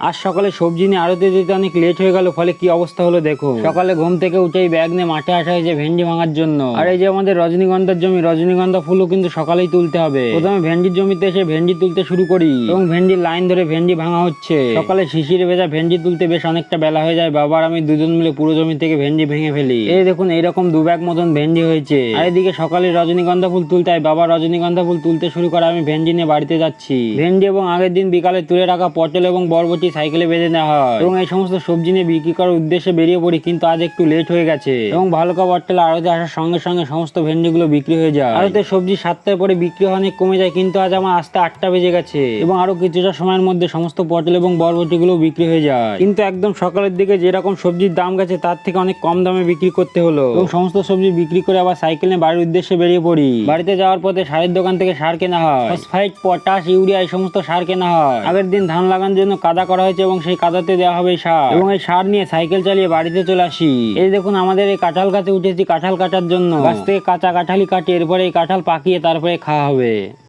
আজ সকালে সবজি নিয়ে আড়তে যেতে অনেক লেট হয়ে গেল, ফলে কি অবস্থা হলো দেখো। সকালে ঘুম থেকে উঠেই ব্যাগ নিয়ে মাঠে আসা হয়েছে ভেন্ডি ভাঙার জন্য। আর এই যে আমাদের রজনীগন্ধার জমি, রজনীগন্ধা ফুলও কিন্তু সকালেই তুলতে হবে। প্রথমে ভেন্ডির জমিতে এসে ভেন্ডি তুলতে শুরু করি এবং ভেন্ডির লাইন ধরে ভেন্ডি ভাঙা হচ্ছে। সকালে শিশিরে ভেজা ভেন্ডি তুলতে বেশ অনেকটা বেলা হয়ে যায়। বাবা আর আমি দুজন মিলে পুরো জমি থেকে ভেন্ডি ভেঙে ফেলি। এই দেখুন এইরকম 2 ব্যাগ মতন ভেন্ডি হয়েছে। আর এদিকে সকালে রজনীগন্ধা ফুল তুলতে হয়, বাবা রজনীগন্ধা ফুল তুলতে শুরু করে, আমি ভেন্ডি নিয়ে বাড়িতে যাচ্ছি। ভেন্ডি এবং আগের দিন বিকালে তুলে রাখা পটল এবং বরবটি সাইকেলে বেঁধে নেওয়া হয় এবং এই সমস্ত সবজি নিয়ে বিক্রি করার উদ্দেশ্যে বেরিয়ে পড়ি, কিন্তু আজ একটু লেট হয়ে গেছে এবং ভালুকা বটতলা আড়তে আসার সঙ্গে সঙ্গে সমস্ত ভেন্ডিগুলো বিক্রি হয়ে যায়। আড়তে সবজি 7টার পরে বিক্রি অনেক কমে যায়, কিন্তু আজ আমার আসতে 8টা বেজে গেছে এবং আরো কিছুটা সময়ের মধ্যে সমস্ত পটল এবং বরবটি গুলো বিক্রি হয়ে যায়। কিন্তু একদম সকালের দিকে যেরকম সবজির দাম গেছে তার থেকে অনেক কম দামে বিক্রি করতে হলো এবং সমস্ত সবজি বিক্রি করে আবার সাইকেল নিয়ে বাড়ির উদ্দেশ্যে বেরিয়ে পড়ি। বাড়িতে যাওয়ার পথে সারের দোকান থেকে সার কেনা হয়, ফসফাইট, পটাশ, ইউরিয়া এই সমস্ত সার কেনা হয়। আগের দিন ধান লাগানোর জন্য কাদা করা হয়েছে এবং সেই কাদাতে দেওয়া হবে সার এবং এই সার নিয়ে সাইকেল চালিয়ে বাড়িতে চলে আসি। এই দেখুন আমাদের এই কাঁঠাল গাছে উঠেছি কাঁঠাল কাটার জন্য। গাছ থেকে কাঁচা কাঁঠালি কাটি, এরপরে এই কাঁঠাল পাকিয়ে তারপরে খাওয়া হবে।